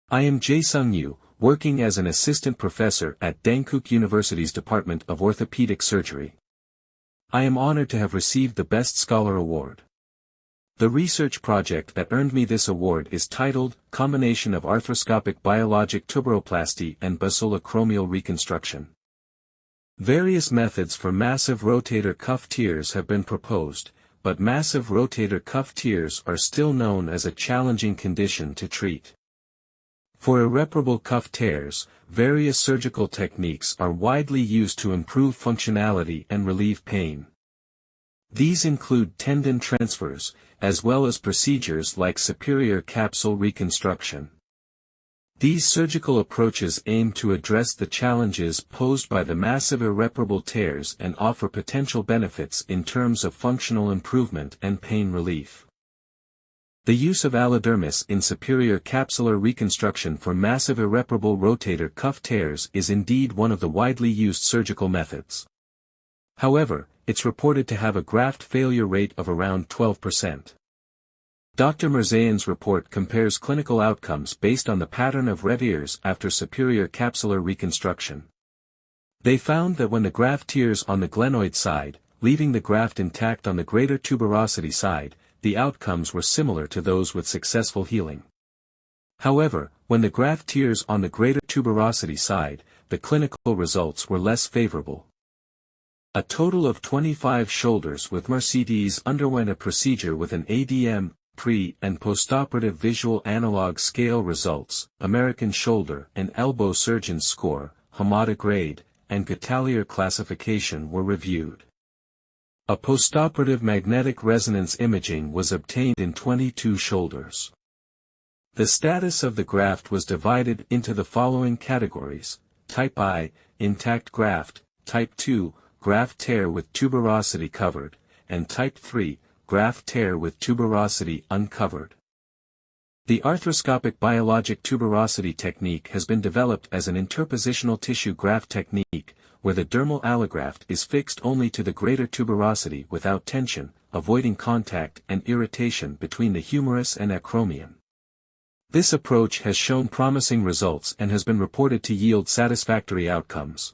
I am Jaesung Yoo, working as an assistant professor at Dankook University's Department of Orthopedic Surgery. I am honored to have received the Best Scholar Award. The research project that earned me this award is titled, Combination of Arthroscopic Biologic Tuberoplasty and Basiloacromial Reconstruction. Various methods for massive rotator cuff tears have been proposed, but massive rotator cuff tears are still known as a challenging condition to treat. For irreparable cuff tears, various surgical techniques are widely used to improve functionality and relieve pain. These include tendon transfers, as well as procedures like superior capsule reconstruction. These surgical approaches aim to address the challenges posed by the massive irreparable tears and offer potential benefits in terms of functional improvement and pain relief. The use of allodermis in superior capsular reconstruction for massive irreparable rotator cuff tears is indeed one of the widely used surgical methods. However, it's reported to have a graft failure rate of around 12%. Dr. Mirzayan's report compares clinical outcomes based on the pattern of revers after superior capsular reconstruction. They found that when the graft tears on the glenoid side, leaving the graft intact on the greater tuberosity side, the outcomes were similar to those with successful healing. However, when the graft tears on the greater tuberosity side, the clinical results were less favorable. A total of 25 shoulders with MRCTs underwent a procedure with an ADM, pre- and postoperative visual analog scale results, American Shoulder and Elbow Surgeon's Score, Hamada Grade, and Gatalier classification were reviewed. A postoperative magnetic resonance imaging was obtained in 22 shoulders. The status of the graft was divided into the following categories: Type I, intact graft; Type II, graft tear with tuberosity covered; and Type III, graft tear with tuberosity uncovered. The arthroscopic biologic tuberosity technique has been developed as an interpositional tissue graft technique, where the dermal allograft is fixed only to the greater tuberosity without tension, avoiding contact and irritation between the humerus and acromion. This approach has shown promising results and has been reported to yield satisfactory outcomes.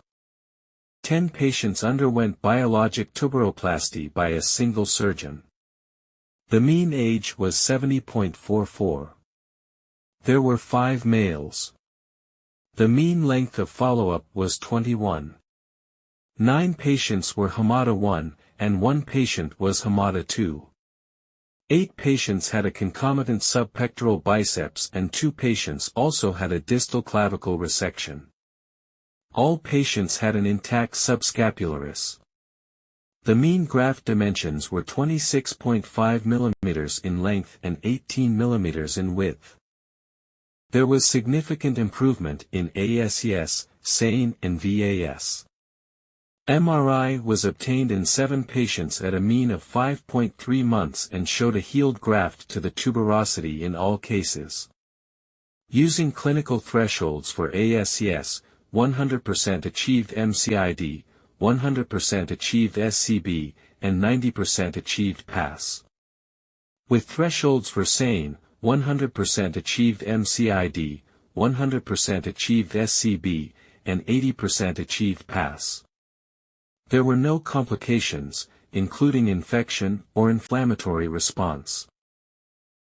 10 patients underwent biologic tuberoplasty by a single surgeon. The mean age was 70.44. There were 5 males. The mean length of follow-up was 21. 9 patients were Hamada 1, and 1 patient was Hamada 2. 8 patients had a concomitant subpectoral biceps and 2 patients also had a distal clavicle resection. All patients had an intact subscapularis. The mean graft dimensions were 26.5 mm in length and 18 mm in width. There was significant improvement in ASES, SANE and VAS. MRI was obtained in 7 patients at a mean of 5.3 months and showed a healed graft to the tuberosity in all cases. Using clinical thresholds for ASES, 100% achieved MCID, 100% achieved SCB, and 90% achieved PASS. With thresholds for SANE, 100% achieved MCID, 100% achieved SCB, and 80% achieved PASS. There were no complications, including infection or inflammatory response.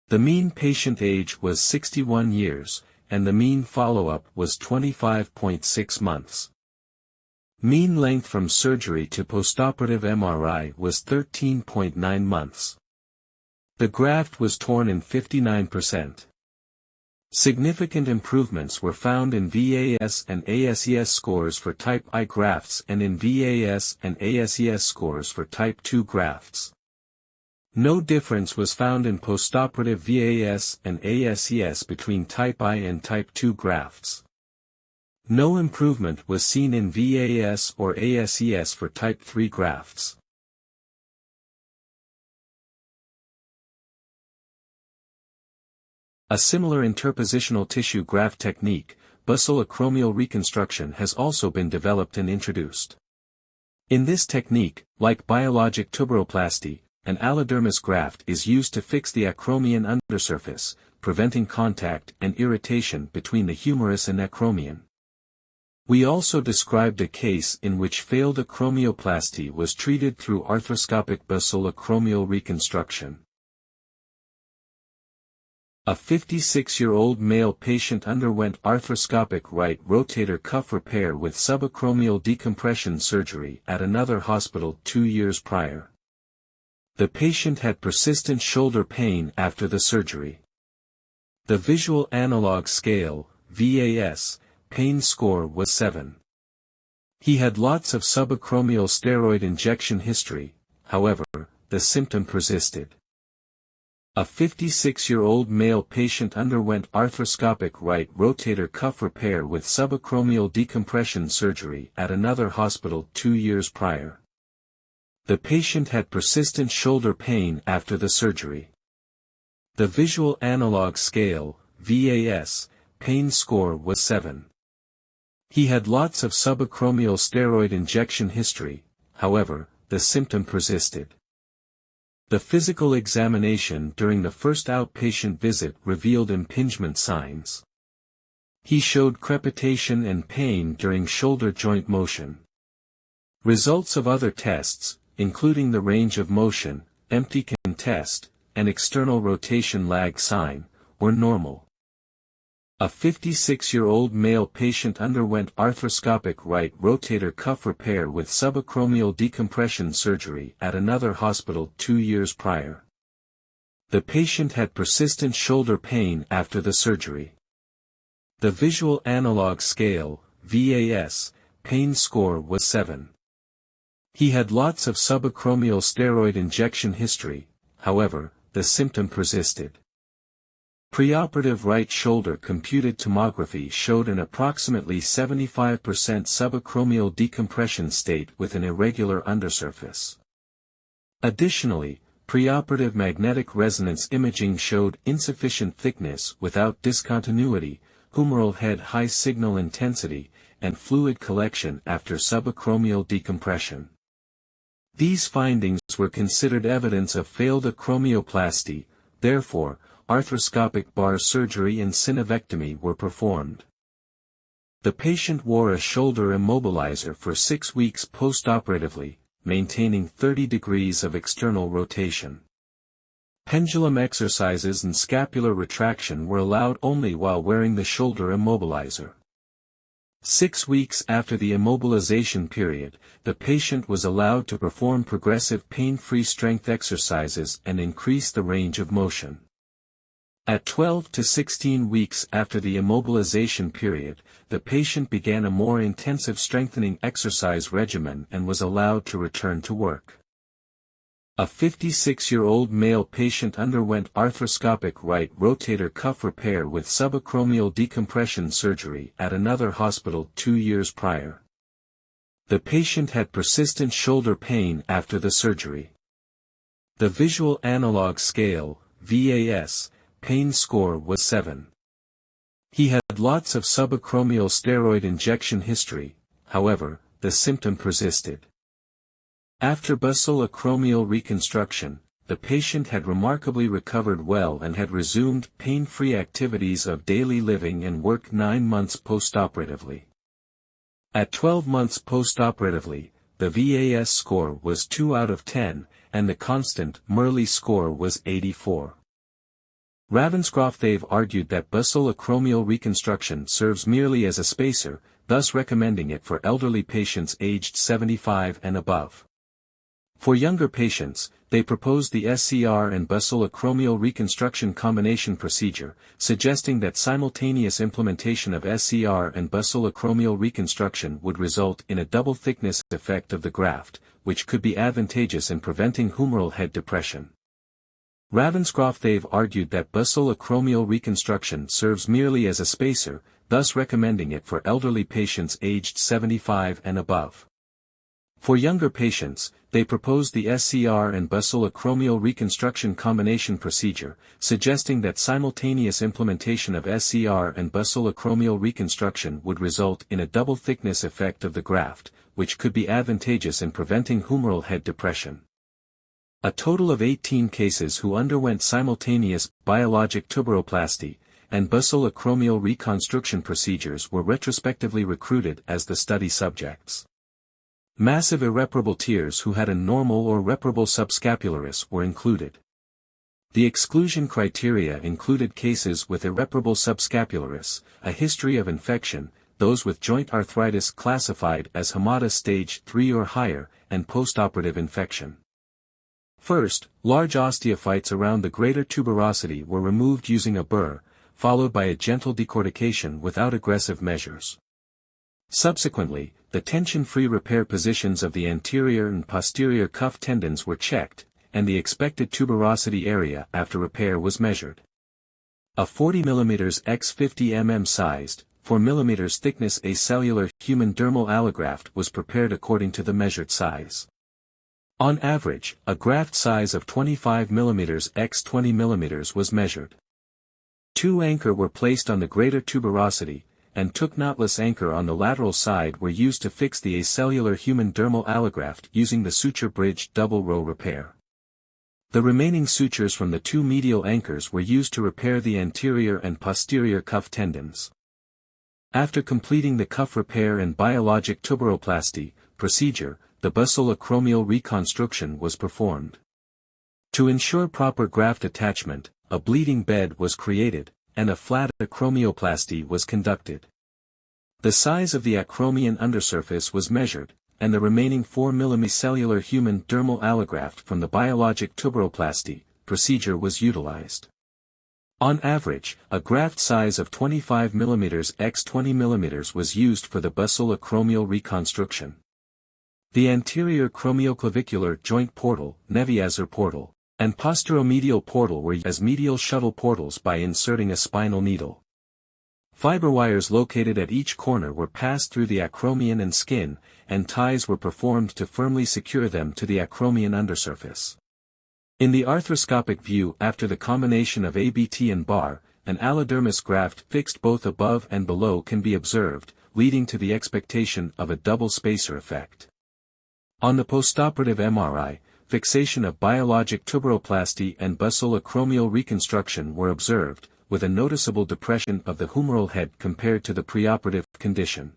The mean patient age was 61 years, and the mean follow-up was 25.6 months. Mean length from surgery to postoperative MRI was 13.9 months. The graft was torn in 59%. Significant improvements were found in VAS and ASES scores for Type I grafts and in VAS and ASES scores for Type II grafts. No difference was found in postoperative VAS and ASES between Type I and Type II grafts. No improvement was seen in VAS or ASES for Type III grafts. A similar interpositional tissue graft technique, basiloacromial reconstruction, has also been developed and introduced. In this technique, like biologic tuberoplasty, an allodermis graft is used to fix the acromion undersurface, preventing contact and irritation between the humerus and acromion. We also described a case in which failed acromioplasty was treated through arthroscopic basal acromial reconstruction. A 56-year-old male patient underwent arthroscopic right rotator cuff repair with subacromial decompression surgery at another hospital 2 years prior. The patient had persistent shoulder pain after the surgery. The visual analog scale, VAS, pain score was 7. He had lots of subacromial steroid injection history, however, the symptom persisted. A 56-year-old male patient underwent arthroscopic right rotator cuff repair with subacromial decompression surgery at another hospital 2 years prior. The patient had persistent shoulder pain after the surgery. The visual analog scale, VAS, pain score was 7. He had lots of subacromial steroid injection history, however, the symptom persisted. The physical examination during the first outpatient visit revealed impingement signs. He showed crepitation and pain during shoulder joint motion. Results of other tests, including the range of motion, empty can test, and external rotation lag sign, were normal. A 56-year-old male patient underwent arthroscopic right rotator cuff repair with subacromial decompression surgery at another hospital 2 years prior. The patient had persistent shoulder pain after the surgery. The visual analog scale, VAS, pain score was 7. He had lots of subacromial steroid injection history, however, the symptom persisted. Preoperative right shoulder computed tomography showed an approximately 75% subacromial decompression state with an irregular undersurface. Additionally, preoperative magnetic resonance imaging showed insufficient thickness without discontinuity, humeral head high signal intensity, and fluid collection after subacromial decompression. These findings were considered evidence of failed acromioplasty, therefore, arthroscopic bar surgery and synovectomy were performed. The patient wore a shoulder immobilizer for 6 weeks postoperatively, maintaining 30 degrees of external rotation. Pendulum exercises and scapular retraction were allowed only while wearing the shoulder immobilizer. 6 weeks after the immobilization period, the patient was allowed to perform progressive pain-free strength exercises and increase the range of motion. At 12 to 16 weeks after the immobilization period, the patient began a more intensive strengthening exercise regimen and was allowed to return to work. A 56-year-old male patient underwent arthroscopic right rotator cuff repair with subacromial decompression surgery at another hospital 2 years prior. The patient had persistent shoulder pain after the surgery. The visual analog scale, VAS, pain score was 7. He had lots of subacromial steroid injection history, however, the symptom persisted. After basal acromial reconstruction, the patient had remarkably recovered well and had resumed pain-free activities of daily living and work 9 months postoperatively. At 12 months postoperatively, the VAS score was 2 out of 10, and the constant Murley score was 84. Researvh argued that basal acromial reconstruction serves merely as a spacer, thus recommending it for elderly patients aged 75 and above. For younger patients, they proposed the SCR and basal acromial reconstruction combination procedure, suggesting that simultaneous implementation of SCR and basal acromial reconstruction would result in a double thickness effect of the graft, which could be advantageous in preventing humeral head depression. Researvh argued that basal acromial reconstruction serves merely as a spacer, thus recommending it for elderly patients aged 75 and above. For younger patients, they proposed the SCR and basal acromial reconstruction combination procedure, suggesting that simultaneous implementation of SCR and basal acromial reconstruction would result in a double thickness effect of the graft, which could be advantageous in preventing humeral head depression. A total of 18 cases who underwent simultaneous biologic tuberoplasty and basoacromial reconstruction procedures were retrospectively recruited as the study subjects. Massive irreparable tears who had a normal or reparable subscapularis were included. The exclusion criteria included cases with irreparable subscapularis, a history of infection, those with joint arthritis classified as Hamada stage 3 or higher, and postoperative infection. First, large osteophytes around the greater tuberosity were removed using a burr, followed by a gentle decortication without aggressive measures. Subsequently, the tension-free repair positions of the anterior and posterior cuff tendons were checked, and the expected tuberosity area after repair was measured. A 40 mm x 50 mm sized, 4 mm thickness acellular human dermal allograft was prepared according to the measured size. On average, a graft size of 25 mm x 20 mm was measured. 2 anchor were placed on the greater tuberosity, and took knotless anchor on the lateral side were used to fix the acellular human dermal allograft using the suture bridge double row repair. The remaining sutures from the 2 medial anchors were used to repair the anterior and posterior cuff tendons. After completing the cuff repair and biologic tuberoplasty procedure, the basoacromial reconstruction was performed. To ensure proper graft attachment, a bleeding bed was created, and a flat acromioplasty was conducted. The size of the acromion undersurface was measured, and the remaining 4 mm cellular human dermal allograft from the biologic tuberoplasty procedure was utilized. On average, a graft size of 25 mm x 20 mm was used for the basoacromial reconstruction. The anterior cromioclavicular joint portal, Neviazer portal, and posteromedial portal were used as medial shuttle portals by inserting a spinal needle. Fiber wires located at each corner were passed through the acromion and skin, and ties were performed to firmly secure them to the acromion undersurface. In the arthroscopic view after the combination of ABT and bar, an allodermis graft fixed both above and below can be observed, leading to the expectation of a double spacer effect. On the postoperative MRI, fixation of biologic tuberoplasty and basoacromial reconstruction were observed, with a noticeable depression of the humeral head compared to the preoperative condition.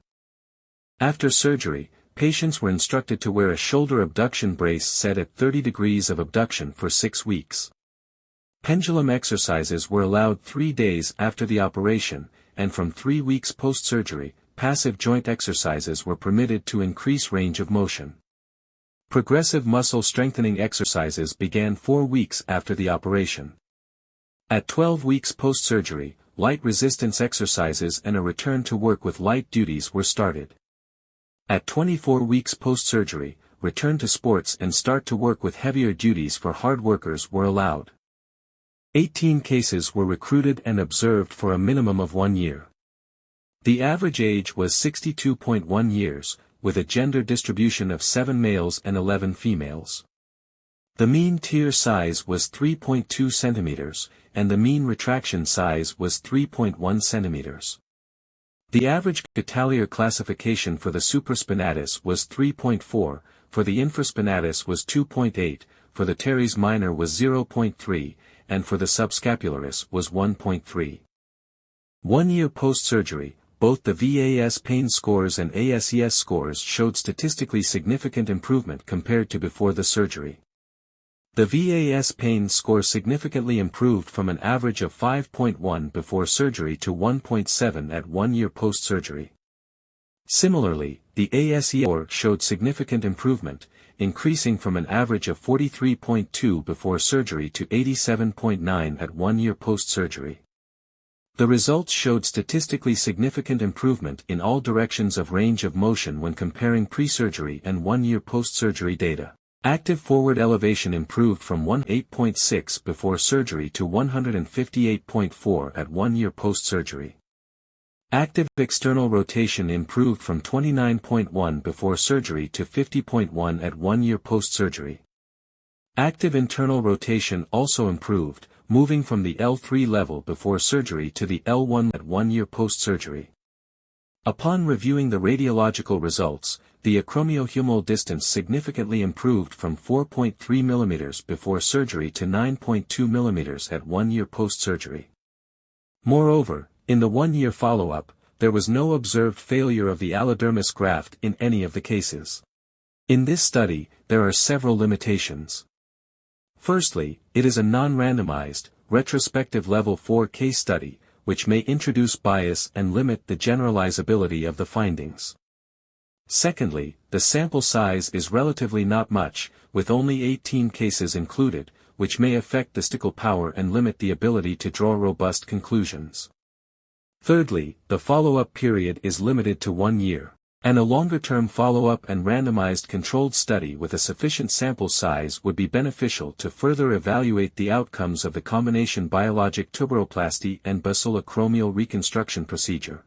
After surgery, patients were instructed to wear a shoulder abduction brace set at 30 degrees of abduction for 6 weeks. Pendulum exercises were allowed 3 days after the operation, and from 3 weeks post-surgery, passive joint exercises were permitted to increase range of motion. Progressive muscle strengthening exercises began 4 weeks after the operation. At 12 weeks post-surgery, light resistance exercises and a return to work with light duties were started. At 24 weeks post-surgery, return to sports and start to work with heavier duties for hard workers were allowed. 18 cases were recruited and observed for a minimum of 1 year. The average age was 62.1 years, with a gender distribution of 7 males and 11 females. The mean tear size was 3.2 centimeters, and the mean retraction size was 3.1 centimeters. The average Catalier classification for the supraspinatus was 3.4, for the infraspinatus was 2.8, for the teres minor was 0.3, and for the subscapularis was 1.3. 1 year post-surgery, both the VAS pain scores and ASES scores showed statistically significant improvement compared to before the surgery. The VAS pain score significantly improved from an average of 5.1 before surgery to 1.7 at 1 year post-surgery. Similarly, the ASES score showed significant improvement, increasing from an average of 43.2 before surgery to 87.9 at 1 year post-surgery. The results showed statistically significant improvement in all directions of range of motion when comparing pre-surgery and 1 year post-surgery data. Active forward elevation improved from 108.6 before surgery to 158.4 at 1 year post-surgery. Active external rotation improved from 29.1 before surgery to 50.1 at 1 year post-surgery. Active internal rotation also improved, moving from the L3 level before surgery to the L1 at 1 year post-surgery. Upon reviewing the radiological results, the acromiohumeral distance significantly improved from 4.3 mm before surgery to 9.2 mm at 1 year post-surgery. Moreover, in the 1-year follow-up, there was no observed failure of the allodermis graft in any of the cases. In this study, there are several limitations. Firstly, it is a non-randomized, retrospective level 4 case study, which may introduce bias and limit the generalizability of the findings. Secondly, the sample size is relatively not much, with only 18 cases included, which may affect the statistical power and limit the ability to draw robust conclusions. Thirdly, the follow-up period is limited to 1 year, and a longer-term follow-up and randomized controlled study with a sufficient sample size would be beneficial to further evaluate the outcomes of the combination biologic tuberoplasty and basiloacromial reconstruction procedure.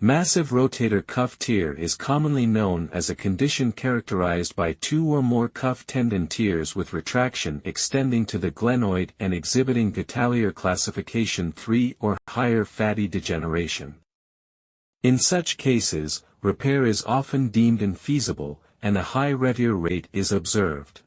Massive rotator cuff tear is commonly known as a condition characterized by 2 or more cuff tendon tears with retraction extending to the glenoid and exhibiting Guttalier classification 3 or higher fatty degeneration. In such cases, repair is often deemed infeasible, and a high retier rate is observed.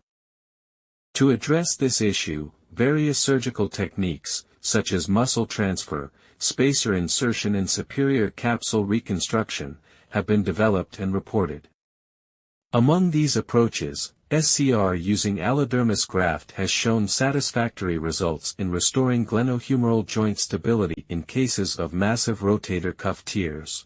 To address this issue, various surgical techniques, such as muscle transfer, spacer insertion and superior capsule reconstruction, have been developed and reported. Among these approaches, SCR using allodermis graft has shown satisfactory results in restoring glenohumeral joint stability in cases of massive rotator cuff tears.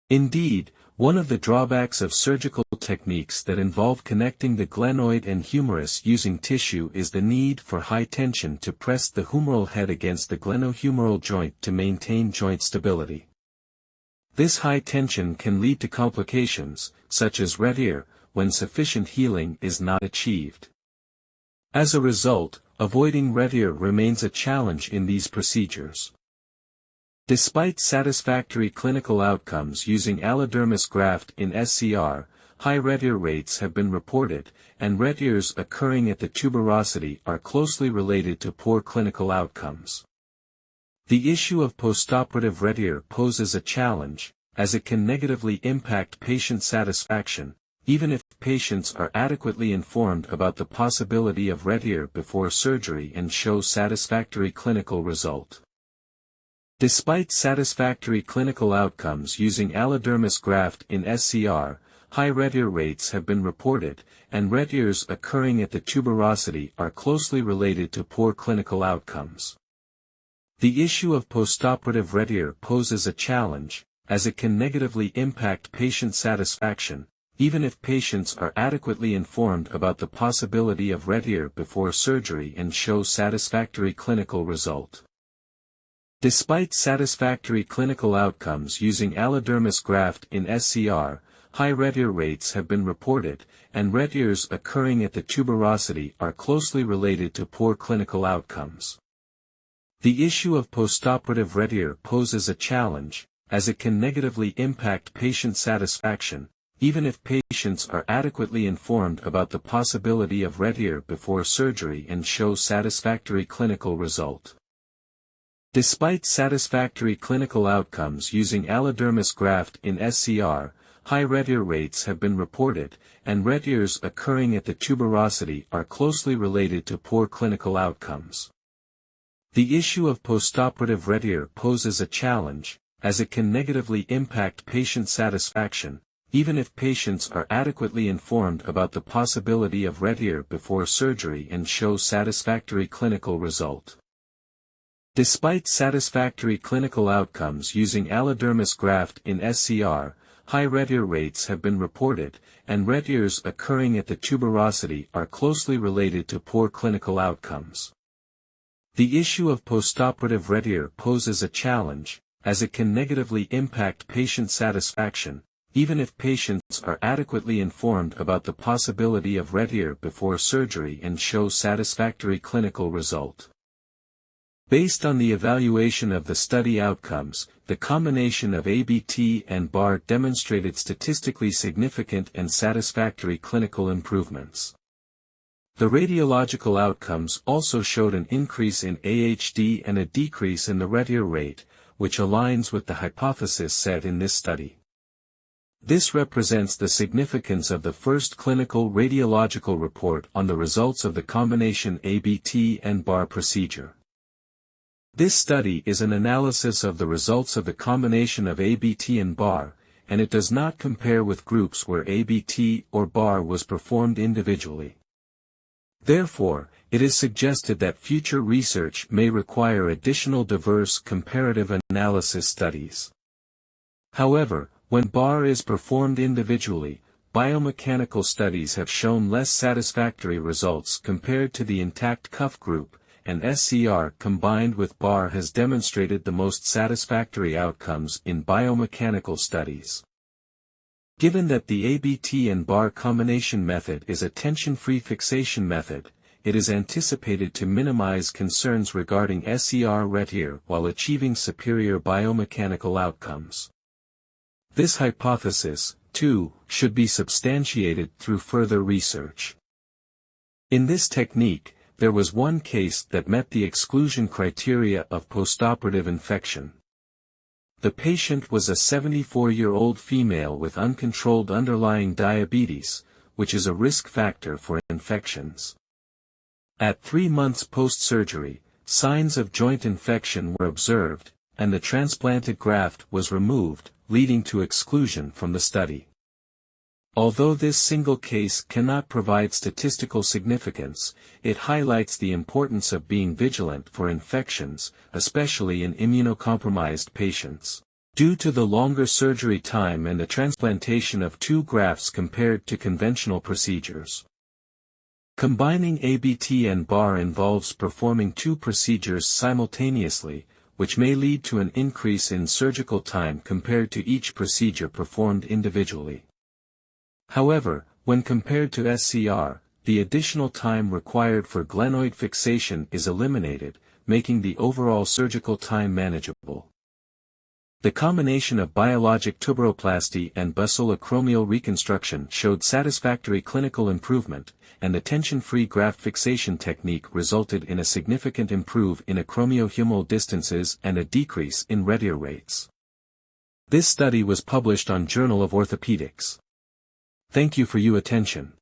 Indeed, one of the drawbacks of surgical techniques that involve connecting the glenoid and humerus using tissue is the need for high tension to press the humeral head against the glenohumeral joint to maintain joint stability. This high tension can lead to complications, such as retier, when sufficient healing is not achieved. As a result, avoiding retier remains a challenge in these procedures. Despite satisfactory clinical outcomes using allodermis graft in SCR, high retier rates have been reported, and retiers occurring at the tuberosity are closely related to poor clinical outcomes. The issue of postoperative retier poses a challenge, as it can negatively impact patient satisfaction, even if patients are adequately informed about the possibility of retier before surgery and show satisfactory clinical result. Despite satisfactory clinical outcomes using allodermis graft in SCR, high retier rates have been reported, and retiers occurring at the tuberosity are closely related to poor clinical outcomes. The issue of postoperative retier poses a challenge, as it can negatively impact patient satisfaction, even if patients are adequately informed about the possibility of retier before surgery and show satisfactory clinical result. Despite satisfactory clinical outcomes using allodermis graft in SCR, high retier rates have been reported, and retiers occurring at the tuberosity are closely related to poor clinical outcomes. The issue of postoperative retier poses a challenge, as it can negatively impact patient satisfaction, even if patients are adequately informed about the possibility of retier before surgery and show satisfactory clinical result. Despite satisfactory clinical outcomes using allodermis graft in SCR, high retier rates have been reported, and retiers occurring at the tuberosity are closely related to poor clinical outcomes. The issue of postoperative retier poses a challenge, as it can negatively impact patient satisfaction, even if patients are adequately informed about the possibility of retier before surgery and show satisfactory clinical result. Despite satisfactory clinical outcomes using allodermis graft in SCR, high retier rates have been reported, and retiers occurring at the tuberosity are closely related to poor clinical outcomes. The issue of postoperative retier poses a challenge, as it can negatively impact patient satisfaction, even if patients are adequately informed about the possibility of retier before surgery and show satisfactory clinical result. Based on the evaluation of the study outcomes, the combination of ABT and BAR demonstrated statistically significant and satisfactory clinical improvements. The radiological outcomes also showed an increase in AHD and a decrease in the retier rate, which aligns with the hypothesis set in this study. This represents the significance of the first clinical radiological report on the results of the combination ABT and BAR procedure. This study is an analysis of the results of the combination of ABT and BAR, and it does not compare with groups where ABT or BAR was performed individually. Therefore, it is suggested that future research may require additional diverse comparative analysis studies. However, when BAR is performed individually, biomechanical studies have shown less satisfactory results compared to the intact cuff group, and SCR combined with BAR has demonstrated the most satisfactory outcomes in biomechanical studies. Given that the ABT and BAR combination method is a tension-free fixation method, it is anticipated to minimize concerns regarding SCR retear while achieving superior biomechanical outcomes. This hypothesis, too, should be substantiated through further research. In this technique, there was one case that met the exclusion criteria of postoperative infection. The patient was a 74-year-old female with uncontrolled underlying diabetes, which is a risk factor for infections. At 3 months post-surgery, signs of joint infection were observed, and the transplanted graft was removed, leading to exclusion from the study. Although this single case cannot provide statistical significance, it highlights the importance of being vigilant for infections, especially in immunocompromised patients, due to the longer surgery time and the transplantation of 2 grafts compared to conventional procedures. Combining ABT and BAR involves performing 2 procedures simultaneously, which may lead to an increase in surgical time compared to each procedure performed individually. However, when compared to SCR, the additional time required for glenoid fixation is eliminated, making the overall surgical time manageable. The combination of biologic tuberoplasty and basilochromial reconstruction showed satisfactory clinical improvement, and the tension-free graft fixation technique resulted in a significant improvement in acromiohumeral distances and a decrease in retear rates. This study was published on Journal of Orthopedics. Thank you for your attention.